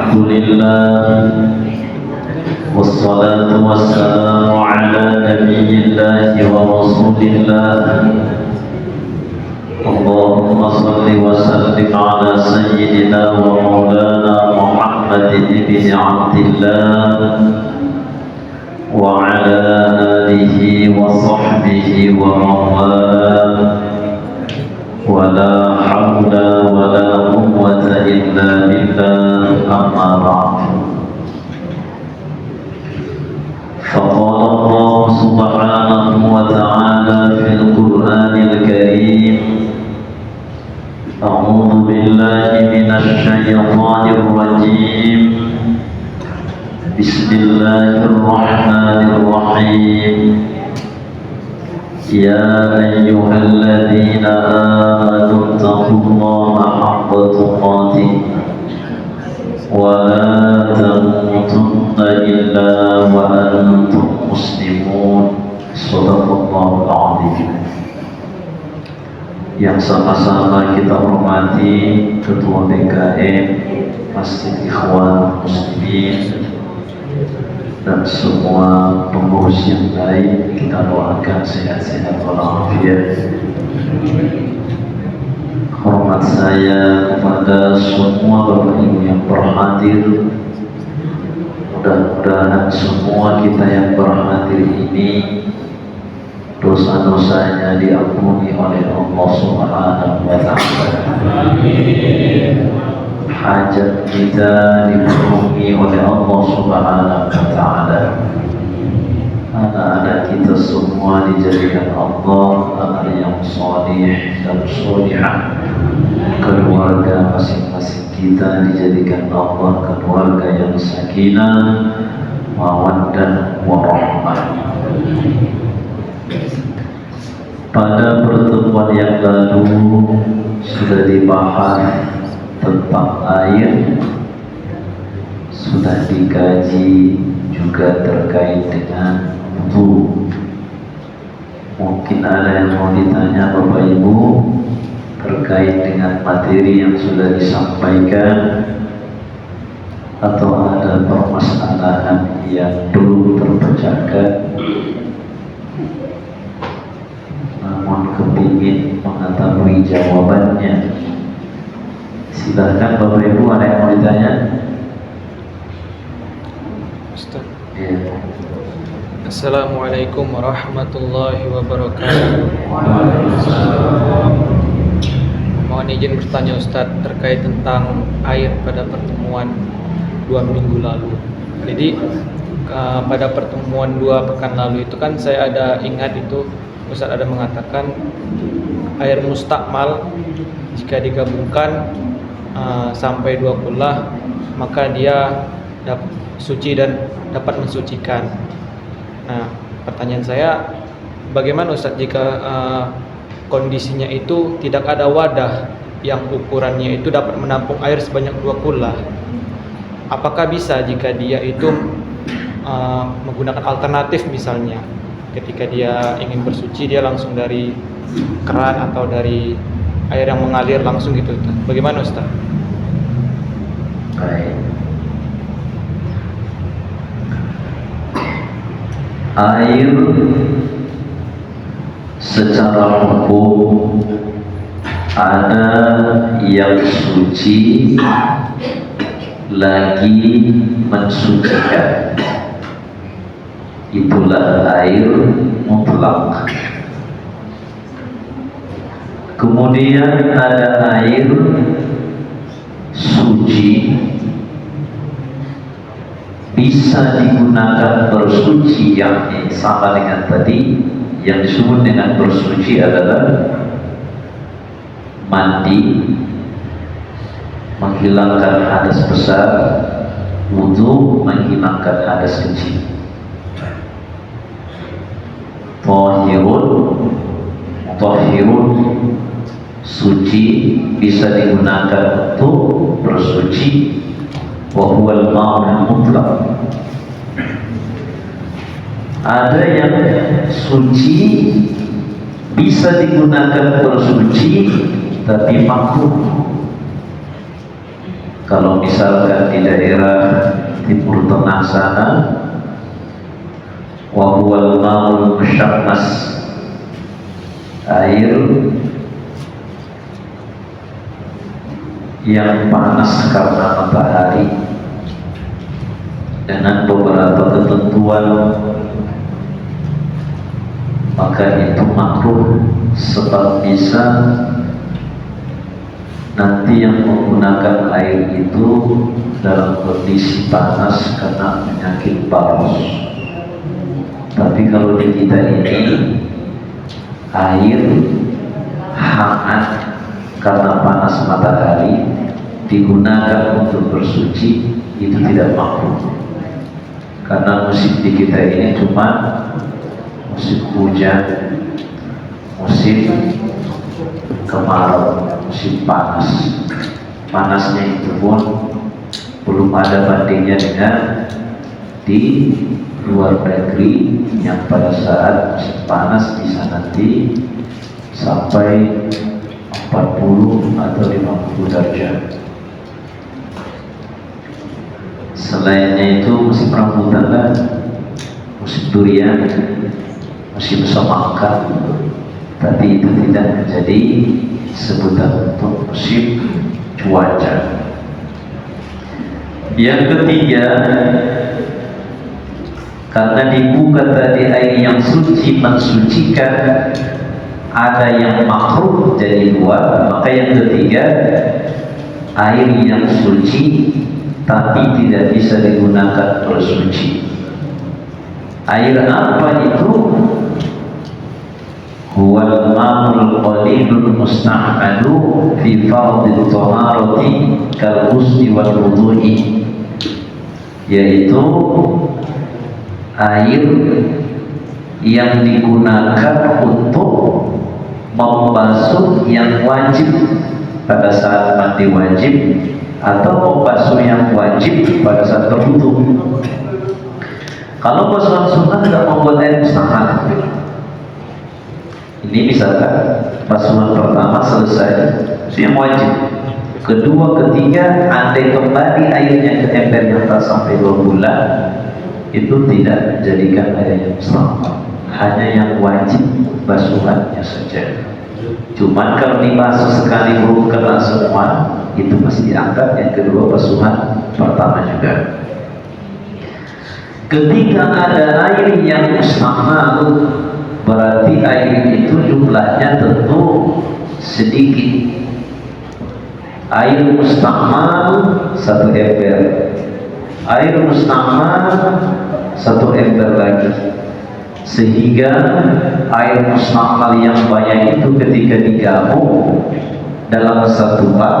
الحمد لله والصلاة والسلام على نبي الله ورسول الله اللهم صل وسلم على سيدنا ومولانا محمد بن عبد الله وعلى آله وصحبه ومن والاه ولا حول ولا قوة إلا بالله أما بعد فقال الله سبحانه وتعالى في القرآن الكريم أعوذ بالله من الشيطان الرجيم بسم الله الرحمن الرحيم يا أيها الذين آمنوا اتقوا الله حق تقاته ولا تموتن إلا وأنتم مسلمون صدق الله العظيم. Yang sama-sama kita hormati Ketua BKM Masjid Ikhwan Muslimin dan semua pengurus yang lain, kita doakan sehat-sehat walafiat. Hormat saya kepada semua Bapak Ibu yang berhadir. Mudah-mudahan semua kita yang berhadir ini dosa-dosanya diampuni oleh Allah Subhanahu wa Ta'ala. Amin. Hajat kita dipenuhi oleh Allah Subhanahu wa Ta'ala. Anak-anak kita semua dijadikan Allah anak yang salih dan salihah. Keluarga masing-masing kita dijadikan Allah keluarga yang sakinah, mawaddah, warahmah. Pada pertemuan yang lalu sudah dibahas tentang air, sudah dikaji juga terkait dengan wudu. Mungkin ada yang mau ditanya Bapak Ibu terkait dengan materi yang sudah disampaikan, atau ada permasalahan yang belum terpecahkan namun kepingin mengetahui jawabannya. Silakan Bapak Ibu, ada yang mau ditanya? Ustaz. Ya. Assalamualaikum warahmatullahi wabarakatuh. Mohon izin bertanya Ustaz terkait tentang air pada pertemuan 2 minggu lalu. Jadi pada pertemuan 2 pekan lalu itu kan saya ada ingat itu Ustaz ada mengatakan air mustakmal jika digabungkan sampai 2 kullah maka dia suci dan dapat mensucikan. Nah, pertanyaan saya, bagaimana Ustaz jika kondisinya itu tidak ada wadah yang ukurannya itu dapat menampung air sebanyak 2 kullah? Apakah bisa jika dia itu menggunakan alternatif, misalnya ketika dia ingin bersuci dia langsung dari keran atau dari air yang mengalir langsung gitu, bagaimana Ustaz? Baik. Air secara hukum ada yang suci lagi mensucikan, itulah air mutlak. Kemudian ada air suci bisa digunakan bersuci, yang sama dengan tadi yang disebut dengan bersuci adalah mandi, menghilangkan hadas besar, wudu, menghilangkan hadas kecil. Tahirun suci bisa digunakan untuk bersuci, wa huwal ma'ul mutlaq. Ada yang suci bisa digunakan bersuci tapi makruh. Kalau misalkan di daerah Timur Tengah sana, wa huwal ma'ul musyammas, air yang panas karena matahari dengan beberapa ketentuan, maka itu makruh, sebab bisa nanti yang menggunakan air itu dalam kondisi panas karena penyakit paus. Tapi kalau di kita ini air hangat karena panas matahari digunakan untuk bersuci, itu tidak makruh. Karena musim di kita ini cuma musim hujan, musim kemarau, musim panas. Panasnya itu pun belum ada bandingnya dengan di luar negeri yang pada saat musim panas bisa nanti sampai 40 atau 50 derajat. Selainnya itu musim rambutan lah, musim durian, musim semangka, tapi itu tidak menjadi sebutan untuk musim cuaca. Yang ketiga, karena dibuka tadi air yang suci mensucikan, ada yang makruh jadi dua, maka yang ketiga air yang suci tapi tidak bisa digunakan bersuci. Air apa itu? Huwal ma'ul qalilul musta'malu fi fardhi taharati kal ghusli wal wudu'i, yaitu air yang digunakan untuk membasuh yang wajib pada saat mandi wajib atau membasuh yang wajib pada saat berwudu. Kalau basuhan sunnah tidak membuat air mustahab. Ini misalkan basuhan pertama selesai, itu yang wajib. Kedua, ketiga, andai kembali airnya ke ember yang tak sampai 2 bulan, itu tidak menjadikan air yang mustahab, hanya yang wajib basuhannya saja. Cuman kalau dibasuh sekali belum kena semua, itu masih diangkat yang kedua basuhan pertama juga. Ketika ada air yang mustahab, berarti air itu jumlahnya tentu sedikit. Air mustahmal 1 ember, air mustahmal 1 ember lagi, sehingga air mustahmal yang banyak itu ketika digabung dalam satu bak,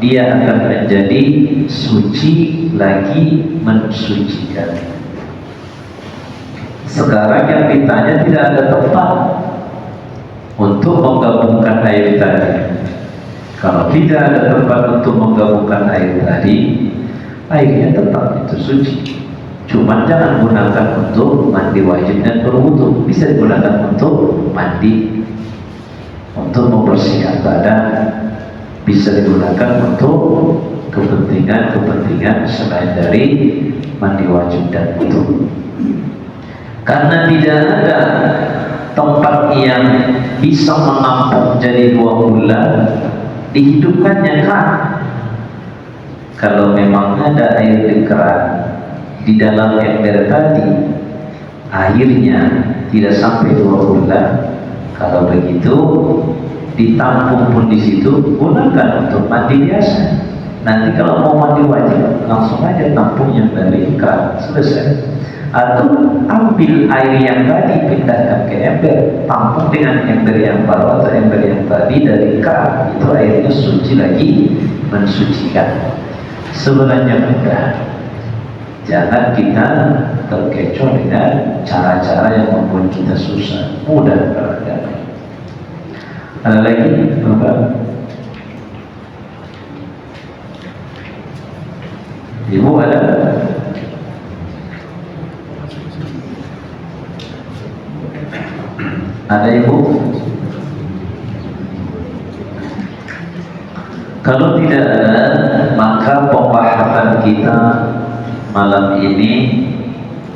dia akan menjadi suci lagi mensucikan. Sekarang yang ditanya tidak ada tempat untuk menggabungkan air tadi. Kalau tidak ada tempat untuk menggabungkan air tadi, airnya tetap itu suci. Cuma jangan gunakan untuk mandi wajib dan berwudu. Bisa digunakan untuk mandi, untuk membersihkan badan, bisa digunakan untuk kepentingan-kepentingan selain dari mandi wajib dan wudu. Karena tidak ada tempat yang bisa menampung jadi 2 bulan, dihidupkannya kan. Kalau memang ada air di keran di dalam ember tadi, airnya tidak sampai 2 bulan, kalau begitu ditampung pun di situ, gunakan untuk mandi biasa. Nanti kalau mau mandi wajib, langsung aja tampung yang dari keran, selesai. Atau ambil air yang tadi, pindahkan ke ember, tampung dengan ember yang baru atau ember yang tadi dari keran, itu airnya suci lagi mensucikan. Sebenarnya mudah, jangan kita terkecoh dengan cara-cara yang membuat kita susah. Mudah beragama. Ada lagi Bapak? Ibu ada? Ada ibu? Kalau tidak ada, maka pembahasan kita malam ini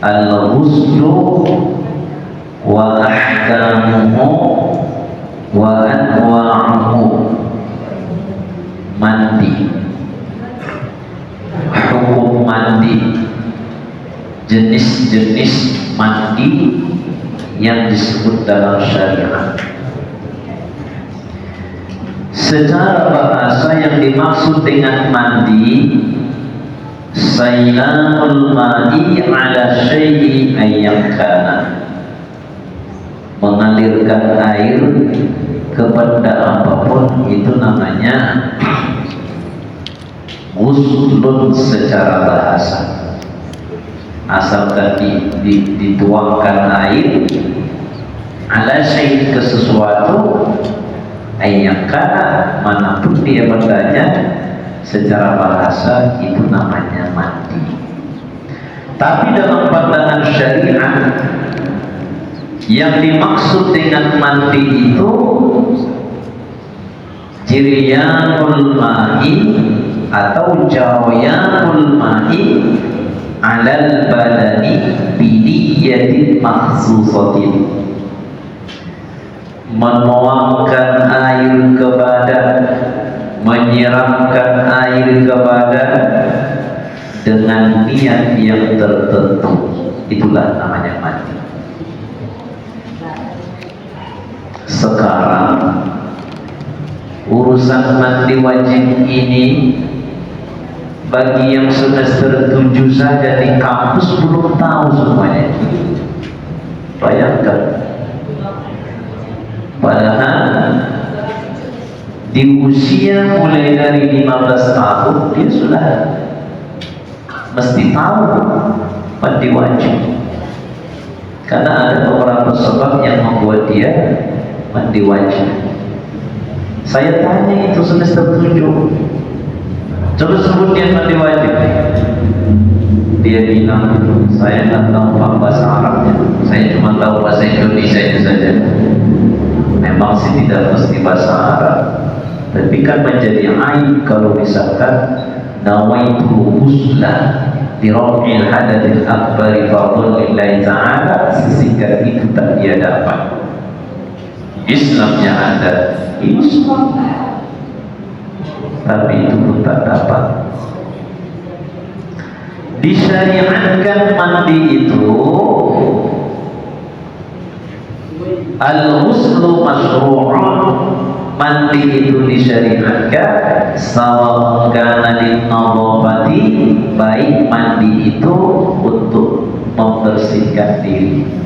al-ghuslu wa ahkamuhu wa anwa'uhu, mandi, hukum mandi, jenis-jenis mandi yang disebut dalam syariat. Secara bahasa yang dimaksud dengan mandi sailanul ma'i ala syai'i ayyakana, mengalirkan air kepada apapun, itu namanya ghuslun secara bahasa. Asalkan dituangkan air ala syai'in, ke sesuatu, ayyakana, manapun dia berdanya, secara bahasa itu namanya mandi. Tapi dalam pandangan syariat, yang dimaksud dengan mandi itu jiryanul ma'i atau jaryanul ma'i alal badani biniyatin makhsusatin, menuangkan air ke badan, menyiramkan air ke badan dengan niat yang tertentu, itulah namanya mandi. Sekarang urusan mandi wajib ini bagi yang semester 7 saja di kampus belum tahu semuanya. Bayangkan, padahal di usia mulai dari 15 tahun dia sudah mesti tahu mandi wajib, karena ada beberapa sebab yang membuat dia mandi wajib. Saya tanya itu semester 7, coba sebut dia mandi wajib. Dia bilang, saya nggak tahu bahasa Arabnya, saya cuma tahu bahasa Indonesia itu saja. Memang sih tidak mesti bahasa Arab, tapi kan menjadi aib kalau misalkan nawaitu ghusla di raf'il hadatsil akbari fardhun lillahi ta'ala, sesingkat itu tak dia dapat. Islamnya ada, Islam, tapi itu pun tak dapat. Disyariatkan mandi itu, al-ghuslu masyru'un, mandi itu disyariatkan, sawa kana lin-nadhafati, baik mandi itu untuk membersihkan diri.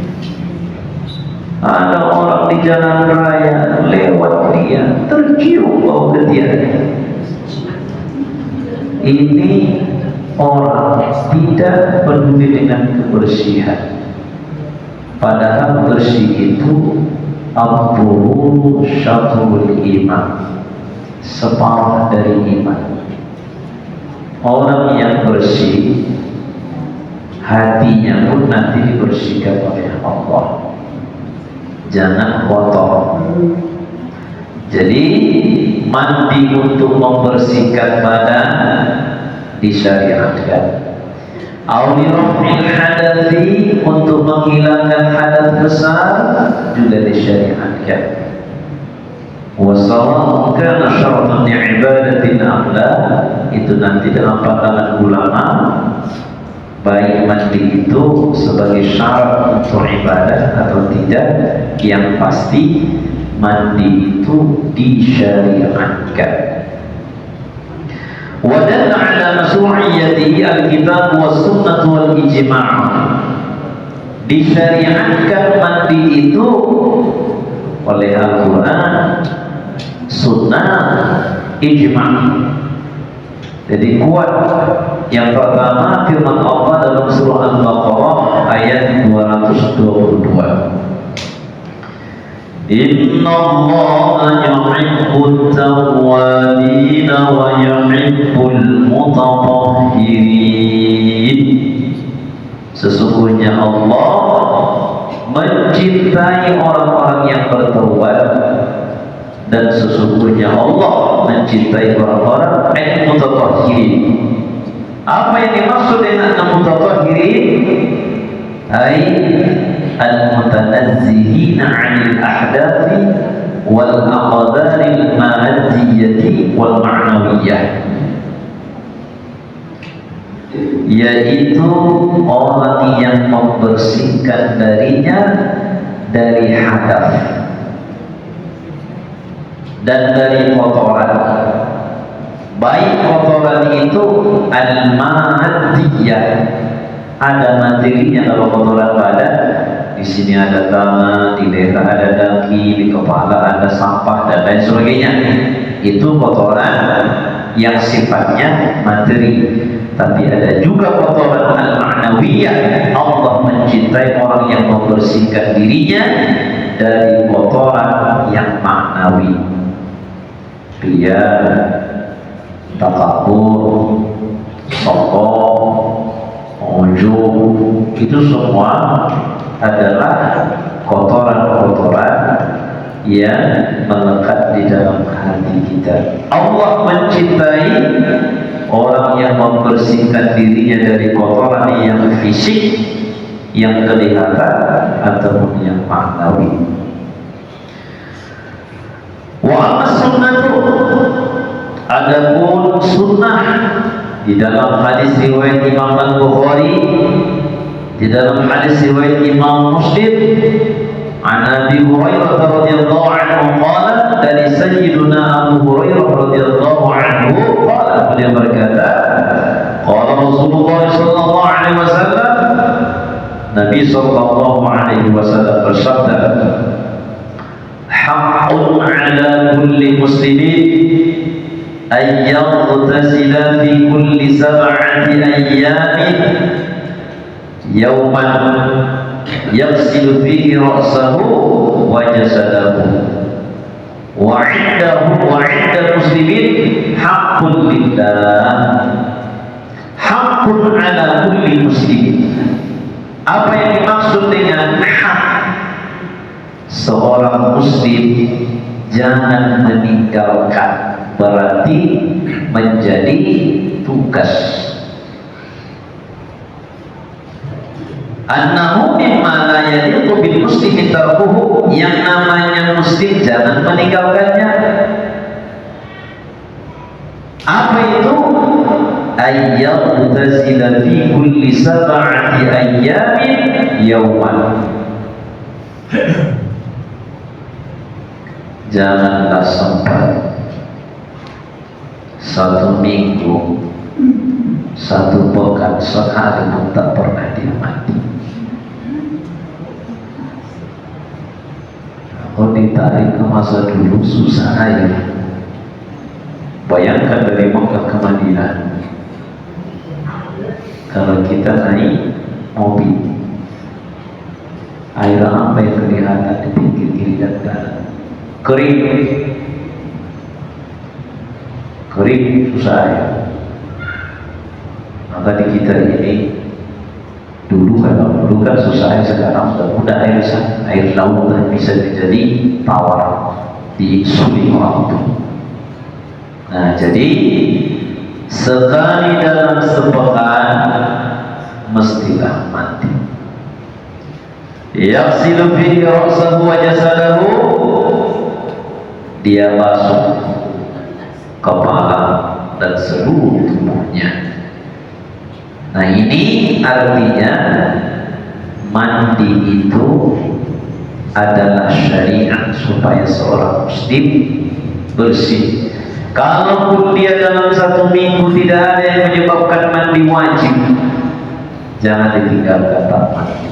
Ada orang di jalan raya lewat, dia tercium bau ketiaknya. Ini orang tidak peduli dengan kebersihan, padahal bersih itu abdul syatrul iman, separuh dari iman. Orang yang bersih, hatinya pun nanti dibersihkan oleh Allah. Jangan kotor. Jadi mandi untuk membersihkan badan disyariatkan. Awlirafil hadathi, untuk menghilangkan hadas besar juga disyariatkan. Wasawa kana syartan ibadatin amla, itu nanti dalam pandangan ulama, baik mandi itu sebagai syarat untuk ibadah atau tidak, yang pasti mandi itu disyariatkan. Wa dalla ala mashru'iyyatihi al-kitab was sunnah wal ijma'. Disyariatkan mandi itu oleh Al-Quran, sunnah, ijma'. Jadi kuat. Yang pertama firman Allah dalam surah Al-Baqarah ayat 222. Inna Allaha yuhibbut tawwabin wa yuhibbul mutatahhirin. Sesungguhnya Allah mencintai orang-orang yang bertaubat, dan sesungguhnya Allah mencintai orang-orang yang mutatahhirin, Apa yang dimaksud dengan al-mutatahhirin? Ai al-mutanazzihina 'anil ahdathi wal aqdaril ma'adiyyati wal ma'nawiyyah, yaitu orang yang membersihkan darinya dari hadas dan dari kotoran, baik kotoran itu al-ma'adiyyah, ada materinya. Kalau kotoran badan, di sini ada tangan, di leher ada daki, di kepala ada sampah dan lain sebagainya, itu kotoran yang sifatnya materi. Tapi ada juga kotoran al-ma'nawiyah. Allah mencintai orang yang membersihkan dirinya dari kotoran yang maknawi. Dia takabur, sokong, ujub, itu semua adalah kotoran-kotoran yang melekat di dalam hati kita. Allah mencintai orang yang membersihkan dirinya dari kotoran yang fisik, yang kelihatan ataupun yang maknawi. Wa amma sunnatu, adapun sunnah, di dalam hadis riwayat Imam Al-Bukhari, di dalam hadis riwayat Imam Muslim, an Abi Hurairah radhiyallahu anhu qala, dari Sayyiduna Abu Hurairah radhiyallahu anhu qala, beliau berkata, qala Rasulullah sallallahu alaihi wasallam, Nabi sallallahu alaihi wasallam bersabda, haqqun ala kulli muslimin an yaghtasila fi kulli sab'ati ayyamin yawman yaghsilu fihi ra'sahu wa jasadahu, wa 'inda muslimin haqqun lillah, haqqun ala kulli muslimin. Apa yang dimaksud dengan hak? Seorang muslim jangan meninggalkan, berarti menjadi tugas. Annahu mimma la yaliqu bil muslimi tarkuhu, yang namanya muslim jangan meninggalkannya. Apa itu? Ayyaghtazila fi kulli sab'ati ayyamin yawman, janganlah sempat satu minggu, satu pekan, sekali pun tak pernah dia mandi. Kalau ditarik ke masa dulu susah air. Bayangkan dari Mekah ke Madinah, kalau kita naik mobil, air apa yang kelihatan di pinggir kiri dan kanan? Kering, kering, susah air. Maka di kita ini dulu kan susah air, sekarang sudah mudah air, air laut bisa menjadi tawar di suri orang itu. Nah, jadi sekali dalam sepekan mestilah mandi. Yaghsilu fihi ra'sahu wa jasadahu, dia basuh kepala dan seluruh tubuhnya. Nah, ini artinya mandi itu adalah syariat supaya seorang muslim bersih. Kalaupun dia dalam satu minggu tidak ada yang menyebabkan mandi wajib, jangan ditinggalkan tak mandi.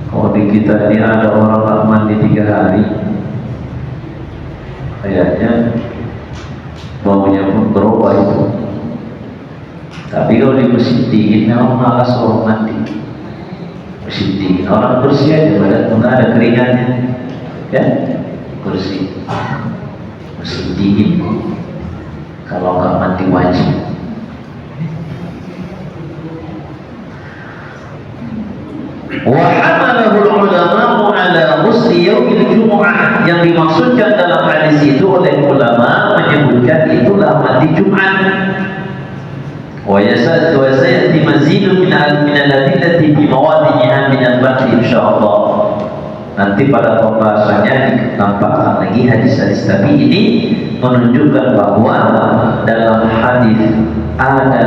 Kalau di kita ini ada orang tak mandi 3 hari, kayaknya baunya pun berubah itu. Tapi kalau di musim dingin memang malas orang mandi. Musim dingin orang bersih aja, badan nggak ada keringatnya, ya bersih. Musim dingin kalau nggak mandi wajib. Wa hamalahu ulama ala ghusli yaumil jumu'ah, yang dimaksudkan dalam hadis itu oleh ulama menyebutkan itulah mandi Jumat. وسيأتي مزيد من الأدلة في مواضعها من البحث insyaallah. Nanti pada pembahasannya ditampakkan lagi hadis-hadis, tapi ini menunjukkan bahwa dalam hadis ada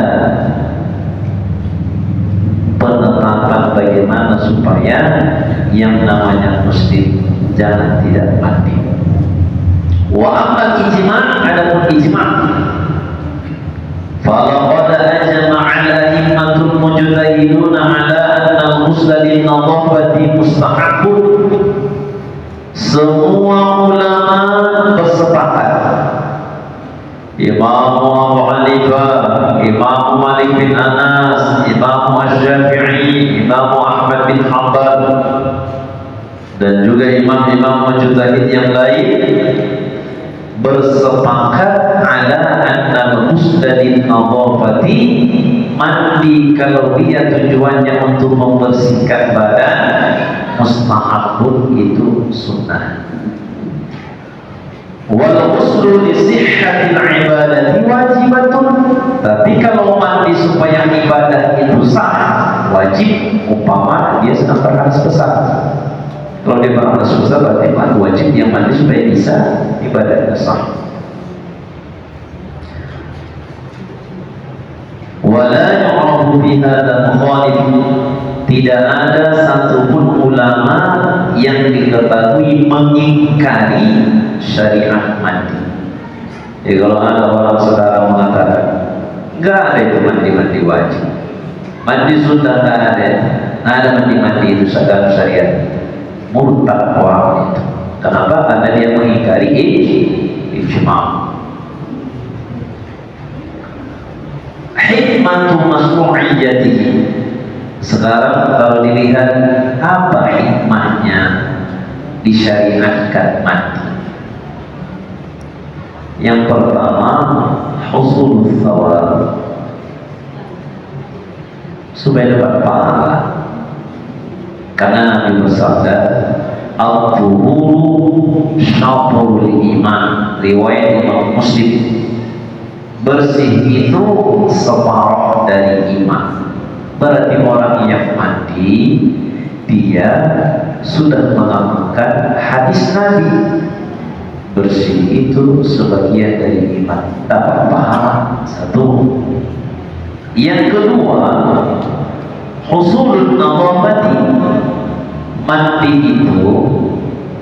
penetapan bagaimana supaya yang namanya muslim jangan tidak mati. Wa amma ijma', adapun ijma', falaqad ajma'a al-a'immatul mujtahidun ala anna al-ghusla lin-nadhafati mustahabbun. Semua ulama bersepakat, Imam Abu Hanifah, Imam Malik bin Anas, Imam Asy-Syafi'i, Imam Ahmad bin Hanbal, dan juga imam-imam mujtahid yang lain bersepakat ala anna al-ghusla lin-nadhafati, mandi kalau dia tujuannya untuk membersihkan badan, mustahabun, itu sunnah. Wal ghuslu li sihhatil ibadati wajibatun, tapi kalau mandi supaya ibadah itu sah, wajib. Umpama dia sedang berhadas besar, kalau dia berhadas besar berarti wajib dia mandi supaya bisa ibadahnya sah. Wala yu'rafu bi hadzal mukhalif, tidak ada satupun ulama yang diketahui mengingkari syariat mandi. Jadi kalau ada orang saudara mengatakan nggak ada itu mandi wajib, mandi sunnah nggak ada mandi itu dalam syariat, murtad orang itu. Kenapa? Karena dia mengingkari ijma'. Hikmatu masnu'iyyatihi. Sekarang kalau dilihat apa hikmahnya disyariatkan mandi. Yang pertama, husul thawab, supaya dapat pahala. Karena Nabi bersabda, al-tuhuru syatrul iman, riwayat Imam Muslim, bersih itu separuh dari iman. Berarti orang yang mandi, dia sudah mengamalkan hadis Nabi, bersih itu sebagian dari iman, dapat pahala. Satu. Yang kedua, husulun nadhafati, mandi itu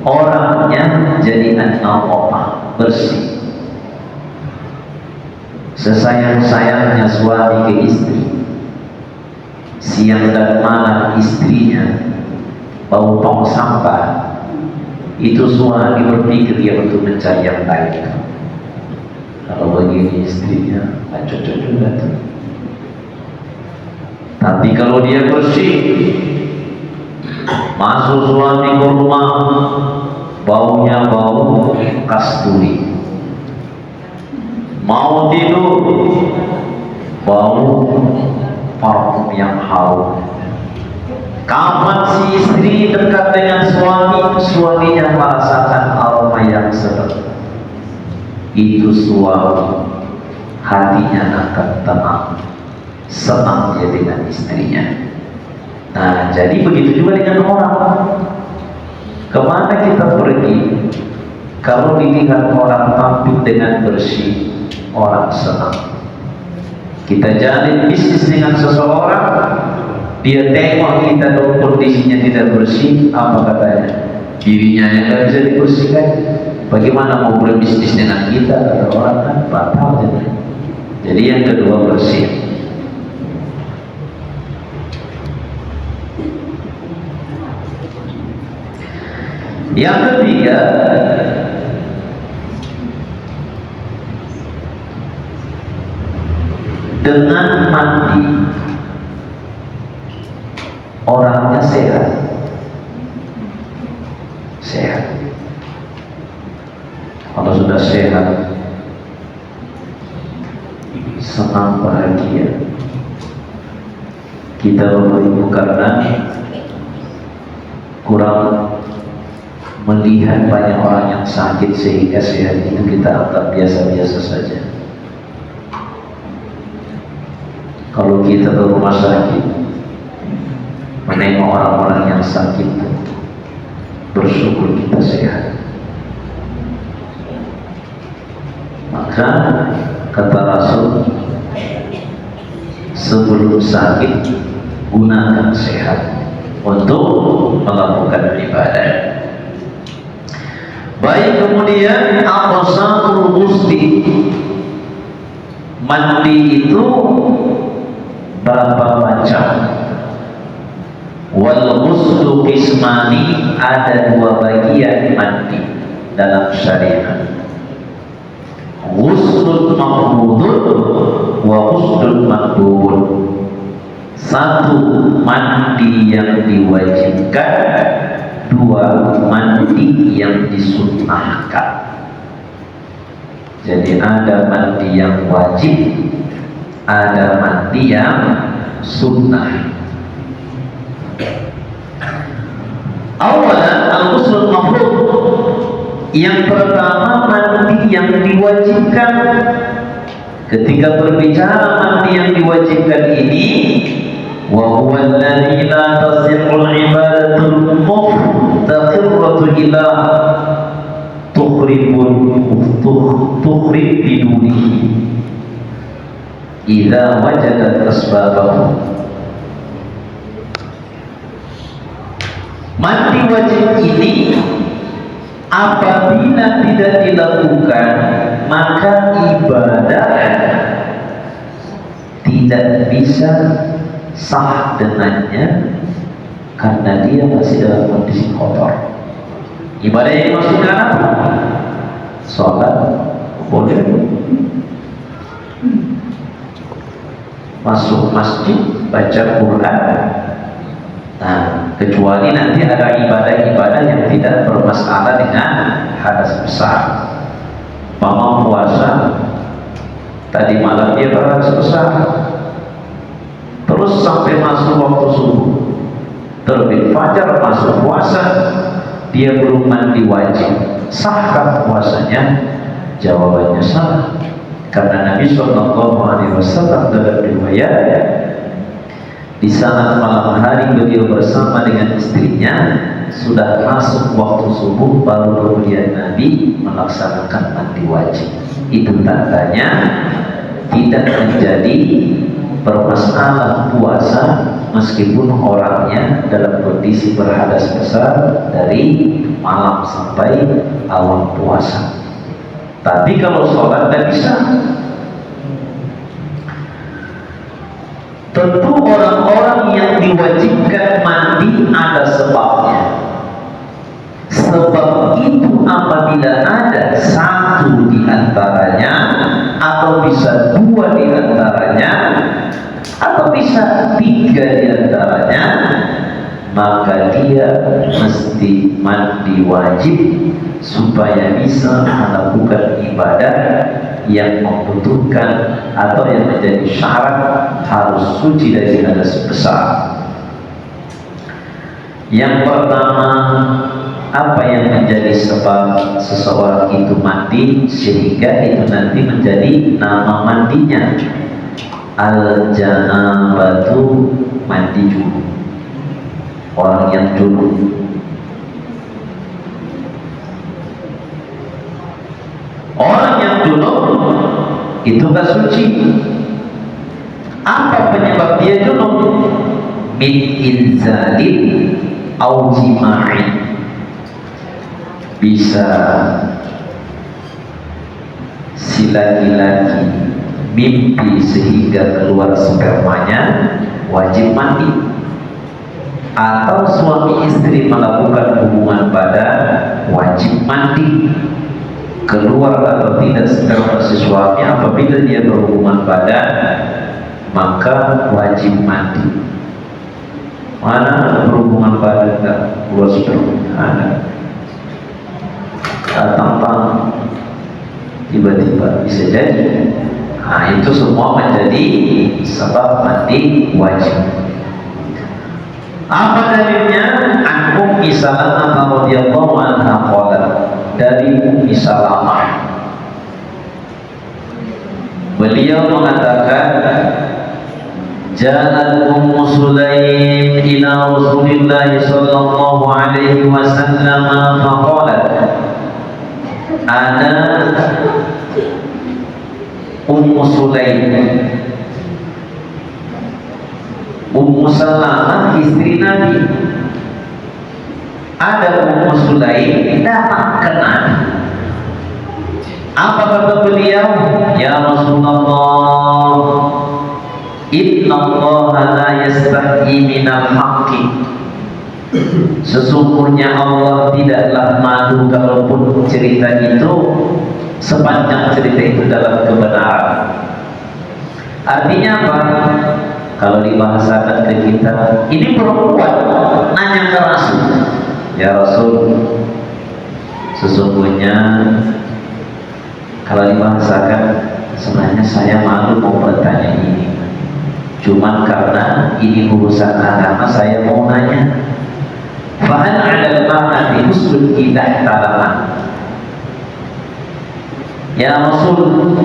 orangnya jadi an-nadhafah, bersih. Sesayang-sayangnya suami ke istri, siang dan malam istrinya bau tong sampah, itu suami berpikir dia untuk mencari yang baik. Kalau begini istrinya nggak cocok juga tuh. Tapi kalau dia bersih, masuk suami ke rumah, baunya bau kasturi. Mau tidur, bau parfum yang harum. Kapan si istri dekat dengan suami, suaminya merasakan aroma yang sedap, itu suami hatinya akan tenang, senang dia dengan istrinya. Nah, jadi begitu juga dengan orang. Kemana kita pergi, kalau dilihat orang tampil dengan bersih, orang senang. Kita jalin bisnis dengan seseorang, dia tengok kita dalam kondisinya tidak bersih, apa katanya? Dirinya yang tidak bisa dibersihkan, bagaimana mau berbisnis dengan kita? Kata orang kan batal. Jadi yang kedua, bersih. Yang ketiga, dengan mandi orangnya sehat. Kalau sudah sehat, senang, bahagia. Kita Bapak Ibu karena kurang melihat banyak orang yang sakit sehingga sehat itu kita anggap biasa-biasa saja. Kalau kita ke rumah sakit menengok orang-orang yang sakit, bersyukur kita sehat. Maka kata Rasul, sebelum sakit gunakan sehat untuk melakukan ibadah. Baik, kemudian aqsatul ghusli, mandi itu berapa macam? Wal ghuslu qismani, ada dua bagian mandi dalam syariat. Ghuslun mafrudun wa ghuslun mandubun. Satu, mandi yang diwajibkan. Dua, mandi yang disunnahkan. Jadi ada mandi yang wajib, ada mandi yang sunnah. Awalan al-ghuslul mafrud. Yang pertama, mandi yang diwajibkan. Ketika berbicara mandi yang diwajibkan ini, wa huwa alladhi la tasihhul ibadatul muftaqirratu ila tukhrib bidunihi idza wajadat asbabahu. Mandi wajib ini apabila tidak dilakukan, maka ibadah tidak bisa sah dengannya, karena dia masih dalam kondisi kotor. Ibadah yang maksudnya apa? Sholat boleh, masuk masjid, baca Quran. Nah, kecuali nanti ada ibadah-ibadah yang tidak bermasalah dengan hadas besar. Mama puasa, tadi malam dia berhadas besar, terus sampai masuk waktu subuh, terbit fajar masuk puasa, dia belum mandi wajib. Sahkah puasanya? Jawabannya sah, karena Nabi SAW dalam riwayat, di saat malam hari beliau bersama dengan istrinya, sudah masuk waktu subuh, baru kemudian Nabi melaksanakan mandi wajib. Itu tandanya tidak menjadi bermasalah puasa meskipun orangnya dalam kondisi berhadas besar dari malam sampai awal puasa. Tapi kalau sholat tidak bisa. Tentu orang-orang yang diwajibkan mandi ada sebabnya. Sebab itu apabila ada satu di antaranya, atau bisa dua di antaranya, atau bisa tiga di antaranya, maka dia mesti mandi wajib supaya bisa melakukan ibadah yang membutuhkan atau yang menjadi syarat harus suci dari hadas besar. Yang pertama, apa yang menjadi sebab seseorang itu mandi sehingga itu nanti menjadi nama mandinya? Al-janabatu, mandi junub. Orang yang junub. Orang yang junub itu gak suci. Apa penyebab dia junub? Min inzalin au jima'in. Bisa si laki-laki mimpi sehingga keluar spermanya, wajib mandi. Atau suami istri melakukan hubungan badan, wajib mandi. Keluar atau tidak sperma si suami apabila dia berhubungan badan, maka wajib mandi. Mana berhubungan badan tak keluar sperma? Ada. Tanpa tiba-tiba bisa jadi. Nah, itu semua menjadi sebab mandi wajib. Apa dalilnya? An Ummi Salamah radhiyallahu anha qalat, dari Ummi Salamah, beliau mengatakan, Jalan Ummu Sulaim ila Rasulillah sallallahu alaihi wasallam faqalat ana Ummu Sulaim. Ummu Salamah istri Nabi. Ada Ummu Sulaim datang ke Nabi. Apa kata beliau? Ya Rasulullah, inna Allah la yastahi minal haqqi. Sesungguhnya Allah tidaklah malu kalaupun cerita itu sepanjang cerita itu dalam kebenaran. Artinya apa? Kalau dibahasakan ke kita, ini perempuan nanya ke Rasul, ya Rasul, sesungguhnya kalau dibahasakan sebenarnya saya malu mau bertanya ini, cuman karena ini urusan agama saya mau nanya. Fahal 'alal mar'ati husnul idah talaman. Ya Rasul,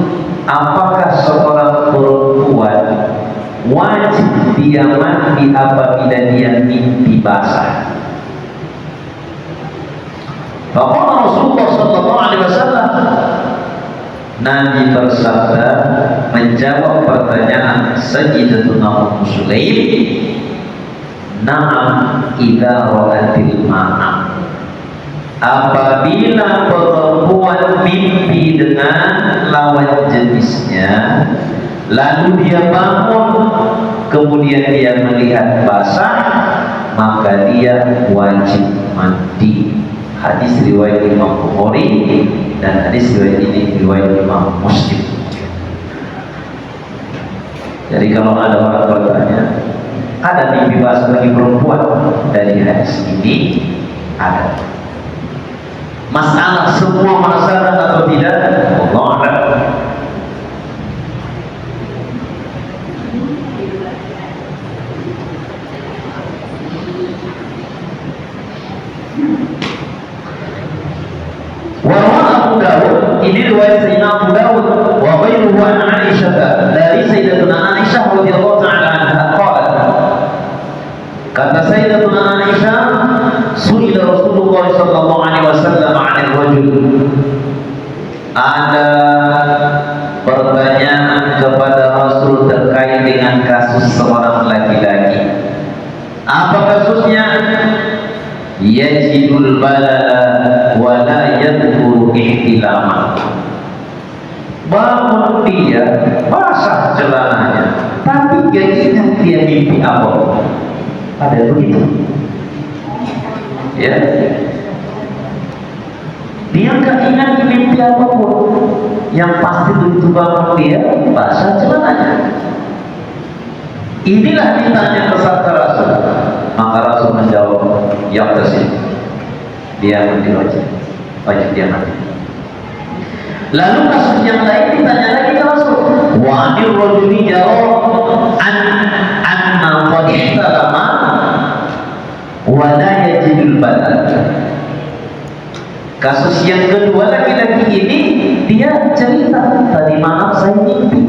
apakah seorang perempuan wajib dia mandi apabila dia mimpi basah? Faqala Rasulullah sallallahu alaihi wasallam, Nabi bersabda menjawab pertanyaan Sayyidatuna Ummu Sulaim, na'am idza ra'atil ma'a. Apabila perempuan mimpi dengan lawan jenisnya, lalu dia bangun, kemudian dia melihat basah, maka dia wajib mandi. Hadis riwayat Imam Bukhari dan hadis riwayat ini riwayat Imam Muslim. Jadi kalau ada orang bertanya, ada mimpi basah bagi perempuan, dari hadis ini ada. Masalah semua merasakan atau tidak, Allah a'lam. Abu Dawud, ini riwayat Sayyidina Abu Dawud wa ghairuhu an Aisyah, dari Sayyidatuna Aisyah radhiyallahu ta'ala anha qalat, kata Sayyidatuna Aisyah, su'ila Rasulullah sallallahu alaihi wasallam 'anil rajul. Ada pertanyaan kepada Rasul terkait dengan kasus seorang laki-laki. Apa kasusnya? Yajidul balala wa la yadhkuru ihtilama. Bangun dia basah celananya, tapi gak ingat dia mimpi apa. Ada begitu, ya. Dia gak ingat mimpi apapun. Yang pasti begitu bangun dia basah celananya. Inilah ditanya ke sabda Rasul. Maka Rasul menjawab, ya tersih, dia mandi wajib dia mandi. Lalu kasus yang lain ditanya lagi ke Rasul, wa anil rajuli jawab anna qad ihtalama wa la yajidul badal. Kasus yang kedua laki-laki ini, dia cerita, tadi malam saya mimpi.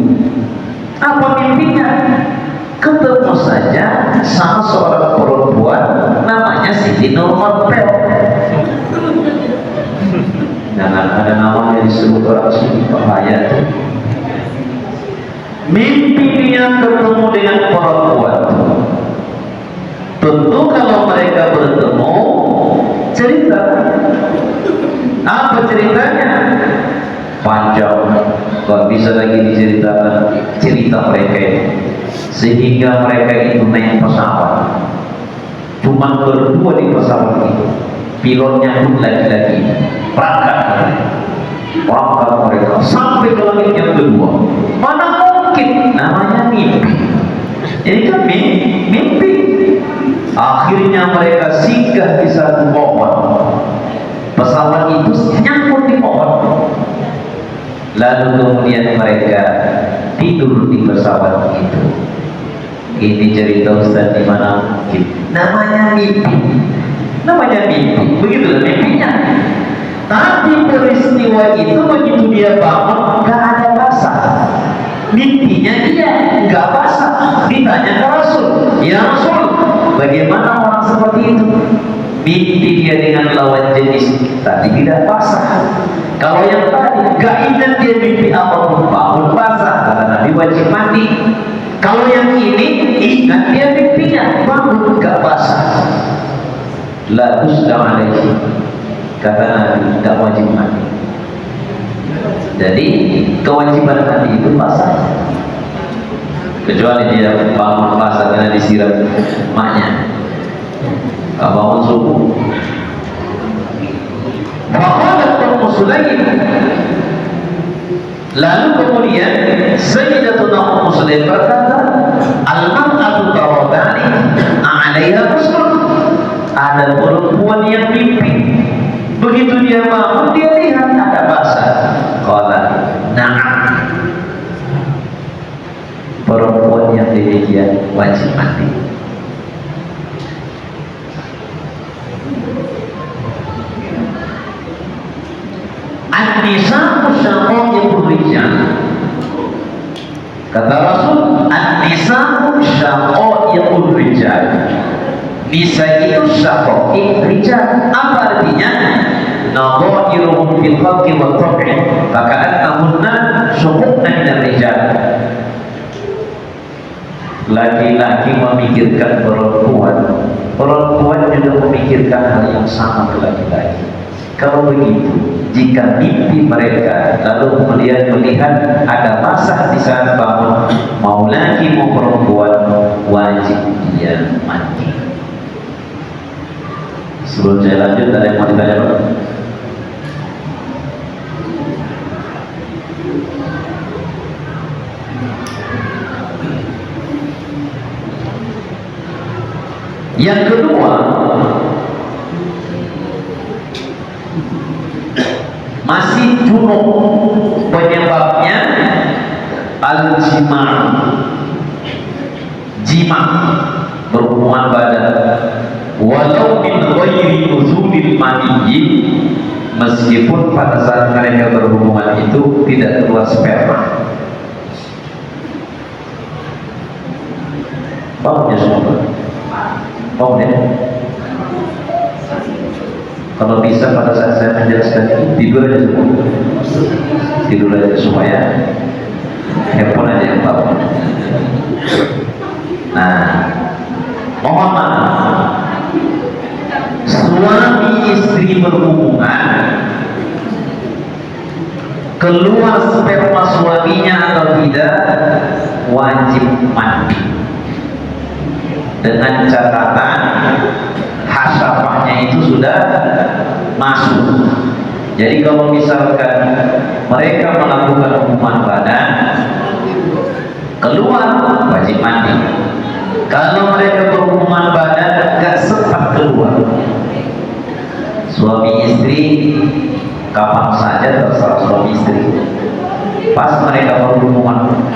Apa mimpinya? Ketemu saja sama seorang perempuan namanya Siti Nurmantel. Jangan ada namanya disebut orang sini, bahaya tuh. Mimpi dia ketemu dengan perempuan. Tentu kalau mereka bertemu, cerita. Apa ceritanya? Panjang, gak bisa lagi diceritakan cerita mereka ini. Sehingga mereka itu naik pesawat, cuma berdua di pesawat itu, pilotnya pun laki-laki, berangkat mereka sampai ke langit yang kedua. Mana mungkin, namanya mimpi. Ini kan mimpi. Akhirnya mereka singgah di satu pohon. Pesawat itu nyangkut di pohon. Lalu kemudian mereka tidur di pesawat itu. Ini cerita Ustaz di mana mungkin. Namanya mimpi. Begitulah mimpinya. Tapi peristiwa itu begitu dia bangun, gak ada basah. Mimpinya dia gak basah. ditanya ke Rasul, ya Rasul, bagaimana orang seperti itu? Mimpi dia dengan lawan jenis tadi tidak basah. Kalau yang tadi gak ingat dia mimpi apapun, bangun basah, kata Nabi wajib mandi. Kalau yang ini ingat dia mimpinya, bangun gak basah, la tusda alaihi, kata Nabi gak wajib mandi. Jadi kewajiban mandi itu basah, kecuali dia bangun basah karena disiram maknya. Bangun subuh. Waqalat Ummu Sulaim. Lalu kemudian Sayyidatuna Ummu Sulaim berkata, al-mar'atu tawadani a'alaiha ghusl. Ada perempuan yang mimpi, begitu dia bangun dia lihat ada basah. Qala na'am. Perempuan yang demikian wajib mandi. An-nisa'u syaqaiqur rijal. Kata Rasul, an-nisa'u syaqaiqur rijal. Nisa itu syaqaiq rijal. Apa artinya? Nadha'iruhum fil khalqi wa tab'i faka'annahunna syuqna minal rijal. Laki-laki memikirkan perempuan, perempuan juga memikirkan hal yang sama ke laki-laki. Kalau begitu, jika mimpi mereka lalu kemudian melihat ada basah di saat bangun, mau laki mau perempuan, wajib dia mandi. Sebelum saya lanjut, ada yang mau ditanya Pak? Yang kedua, masih junub, penyebabnya al-jima', jima', berhubungan badan, walau min ghairi nuzulil maniyyi, meskipun pada saat mereka berhubungan itu tidak keluar sperma. Paham ya semua? Paham ya? Kalau bisa pada saat saya menjelaskan ini, tidur aja semua. Tidur aja supaya handphone aja yang tahu. Nah, mohon maaf, suami istri berhubungan, keluar sperma suaminya atau tidak, wajib mandi. Dengan catatan hasyafahnya itu sudah masuk. Jadi kalau misalkan mereka melakukan hubungan badan, keluar, wajib mandi. Kalau mereka berhubungan badan gak sempat keluar, suami istri kapan saja terserah suami istri. Pas mereka berhubungan,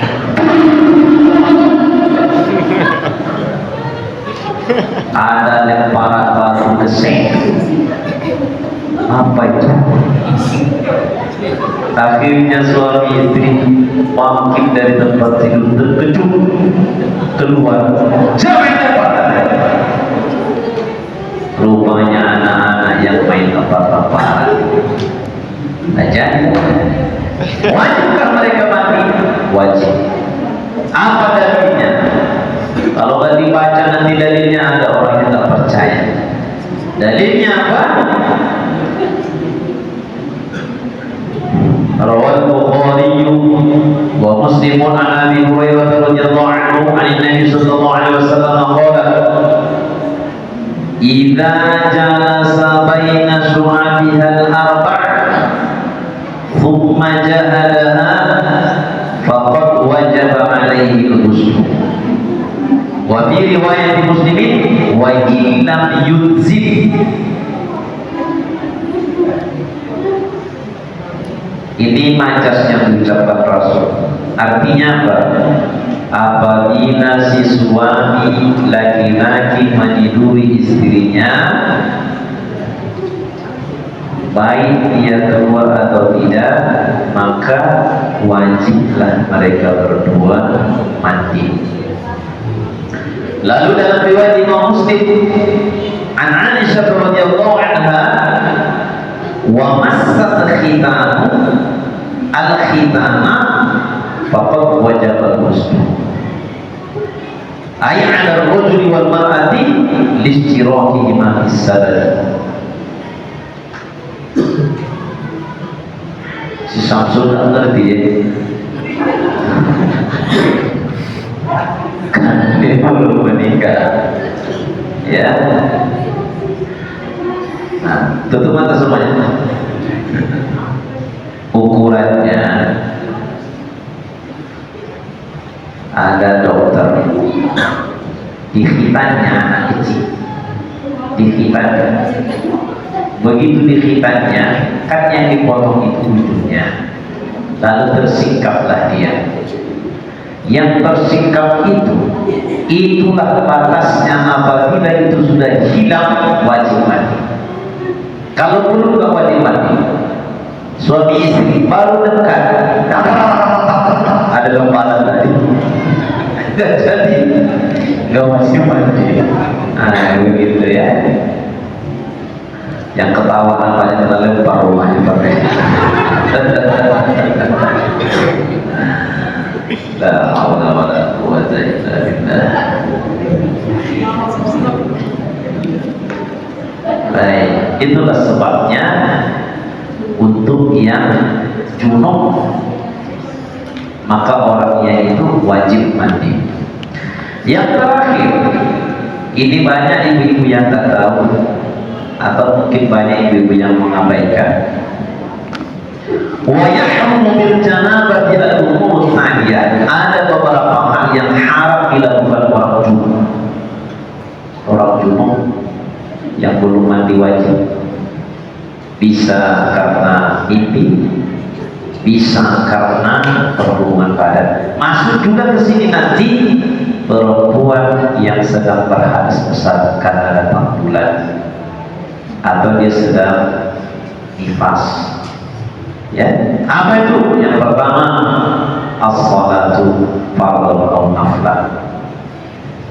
ada lemparan batu geseng. Apa itu? Akhirnya suami istri bangkit dari tempat tidur terkejut, keluar. Siapa yang lempar? Rupanya anak-anak yang main lempar-lemparan. Aja. Wajibkah mereka mati? Wajib. Apa dalilnya? Kalau nggak dibaca nanti dalilnya ada orang yang tak percaya. Dalilnya apa? Rawal Bukhari wa Muslimun an Abi Hurairah radhiyallahu anhu an Nabi sallallahu alaihi wasallam qala idza jalasa baina syu'abiha al-arba' thumma jahalaha faqad wajaba alaihi al-ghusl. Wa fi riwayat Muslimin wa illam yuzib. Ini majas yang diucapkan Rasul. Artinya apa? Apabila si suami laki-laki meniduri istrinya, baik dia keluar atau tidak, maka wajiblah mereka berdua mandi. Lalu dalam riwayat Imam Muslim an Aisyah radhiyallahu anha, wa massat khitamu al-khitama faqad wajaba al-ghusl. Ay 'ala ar-rajuli wal mar'ati listirahihima bis-sadad. Si Samsul tak ngerti ya. Kan dia belum menikah. Ya. Nah, tutup mata semuanya. Ukurannya ada dokter di khitannya anak kecil, di khitannya. Begitu di khitannya, kan yang dipotong itu ujungnya, lalu tersingkaplah dia. Yang tersingkap itulah batasnya. Apabila itu sudah hilang, wajib mati. Kalau belum, nggak wajib mati. Suami istri baru dekat, ada lemparan tadi, nggak jadi, nggak wajib mati. Nah, begitu ya. Yang ketawa namanya kita lempar rumahnya pakai. La haula wala quwwata illa billah. Baik, itulah sebabnya untuk yang junub maka orangnya itu wajib mandi. Yang terakhir, ini banyak ibu-ibu yang tak tahu atau mungkin banyak ibu-ibu yang mengabaikan. Wa yahrumu bil janabati al-umur tsaniyah. Ada beberapa hal yang haram dilakukan orang junub. Orang junub yang belum mandi wajib, bisa karena mimpi, bisa karena perhubungan badan. Masuk juga ke sini nanti perempuan yang sedang berhadas besar karena datang bulan, atau dia sedang nifas. Ya, apa itu? Yang pertama, as-salatu fardhu aw naflah.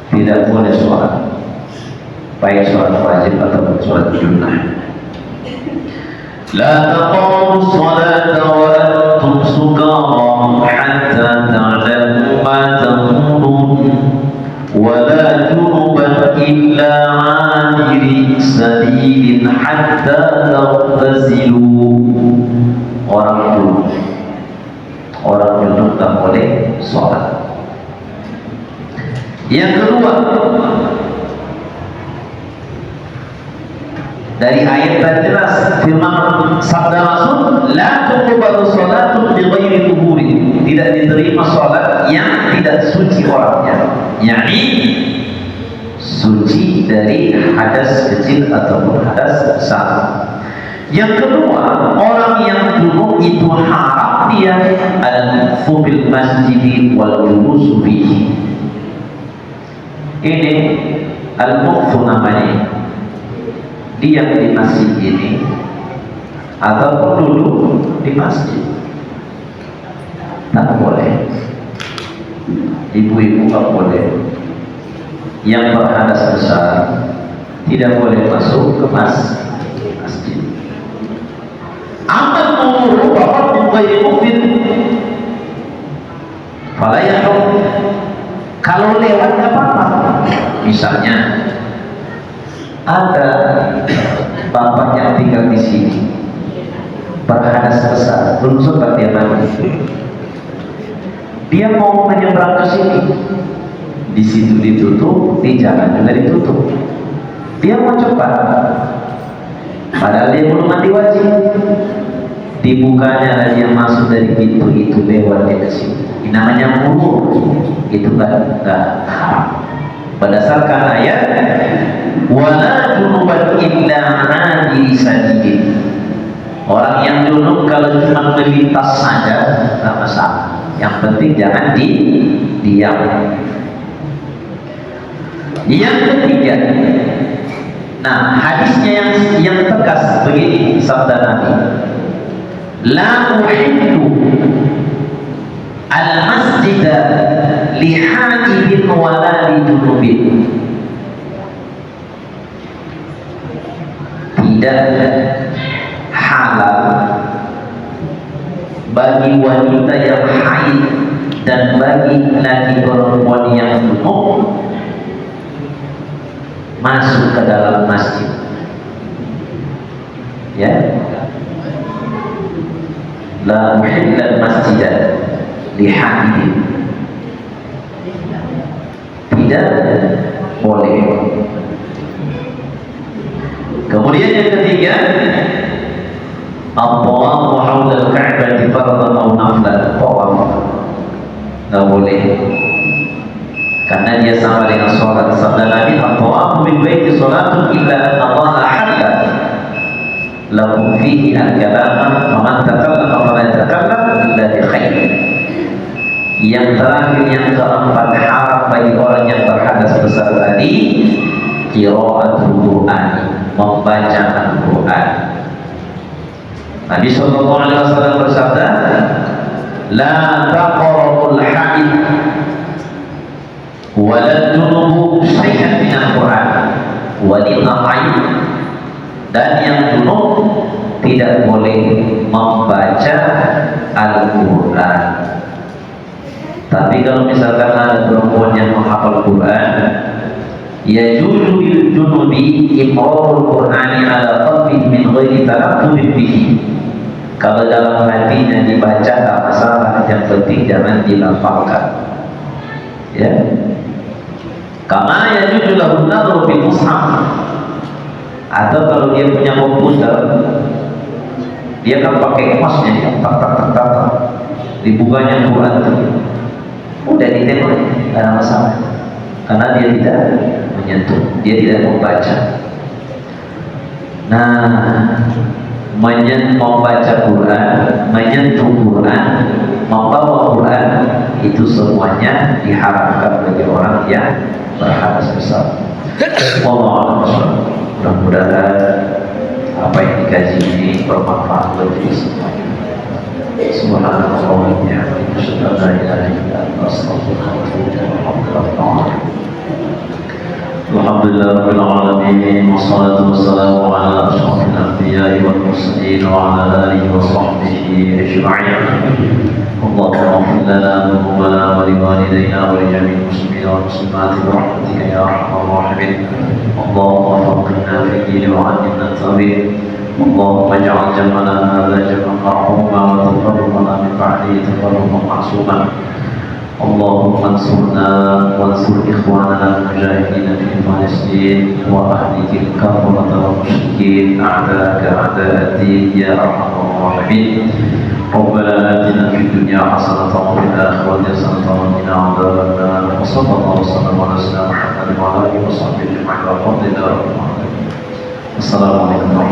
Tidak boleh sholat, baik sholat wajib atau sholat sunnah. La taqrabu as-salata wa antum sukara hatta ta'lamu ma taqulun wa la junuban illa 'abiri sabilin hatta taghtasilu. Orang junub tak boleh sholat. Yang kedua, dari ayat tadi jelas firman sabda Rasul, la tuqbalu sholatu bi ghairi tuhuri. Tidak diterima sholat yang tidak suci orangnya, yakni suci dari hadas kecil ataupun hadas besar. Yang kedua, orang yang junub itu haram dia al-fubil masjid wal julus fihi. Ini al-muqfu namanya. Diam di masjid ini ataupun duduk di masjid tak boleh. Ibu-ibu tak boleh. Yang berhadas besar tidak boleh masuk ke masjid. Amal umur bapak mengkaji mufid, falayahum. Kalau lewat nggak apa-apa. Misalnya ada bapak yang tinggal di sini berhadas besar, belum sempat dia mandi. Dia mau menyeberang ke sini, di situ ditutup, di jalan juga ditutup. Dia mau cepat, padahal dia belum mandi wajib. Dibukanya dan yang masuk dari pintu itu lewat dia ke sini. Ini namanya umur. Itu enggak haram. Berdasarkan ayat wala junuban illa 'abiri sabil. Orang yang junub kalau cuma melintas saja enggak masalah. Yang penting jangan diam. Yang ketiga, nah hadisnya yang tegas begini sabda Nabi, la uhillu al-masjida li haibin wala li junubin. tidak halal bagi wanita yang haid dan bagi laki perempuan yang junub masuk ke dalam masjid. Ya, la uhillal masjidan li haidin, tidak boleh. Kemudian yang ketiga, at-tawafu haula al-ka'bah fardhan aw naflan, tawaf nggak boleh karena dia sama dengan sholat. Sabda Nabi, at-tawafu bil baiti sholatun illa anna Allah ahalla lakum fihi al-kalama faman takallama fala yatakallam illa bi khair. Yang terakhir, yang keempat, haram bagi orang yang berhadas besar tadi qiraatul Qur'an, membaca Al-Quran. Nabi SAW bersabda, la taqrabul haid wa la junubu syai'an min Al-Quran wa lil-haid, dan yang junub tidak boleh membaca Al-Quran. Tapi kalau misalkan ada perempuan yang menghafal Quran, yajuzu bil junubi imrarul Qur'ani ala qalbi min ghairi talaqqub bihi. Kalau dalam hatinya dibaca tak masalah, yang penting jangan dilafalkan. Ya. Kama yajuzu lahu nadhru bil mushaf. Atau kalau dia punya komputer, dia kan pakai emasnya, tak dibukanya Quran itu udah ditengok, tidak ada masalah, karena dia tidak menyentuh, dia tidak membaca. Nah, membaca Quran, menyentuh Quran, membawa Quran, itu semuanya diharamkan bagi orang yang berhadas besar. Mudah-mudahan apa yang dikaji ini bermanfaat bagi semuanya. Subhanallah wa bihamdihi, asyhadu an la ilaha illa anta, astaghfiruka wa atubu ilaik. Alhamdulillah rabbil alamin, wassalatu wassalamu ala asyrafil anbiya'i wal mursalin wa ala alihi wa sahbihi ajma'in. Allahumma ighfir lana dhunubana wa liwalidayna wa li jami'il muslimina wal muslimat bi rahmatika ya arhamar rahimin. Allahumma faqihna fi din wa 'allimna at-tawhid. اللهم اجعل جمعنا هذا جمعا مرحوما وتفرقنا من بعده تفرقا معصوما. اللهم انصرنا وانصر اخواننا المجاهدين في فلسطين واهلك الكفرة والمشركين اعداءك اعداء الدين يا ارحم الراحمين. ربنا آتنا في الدنيا حسنة وفي الآخرة حسنة وقنا عذاب النار. وصلى الله وسلم على سيدنا محمد وعلى آله وصحبه أجمعين والحمد لله رب العالمين. السلام عليكم ورحمة الله.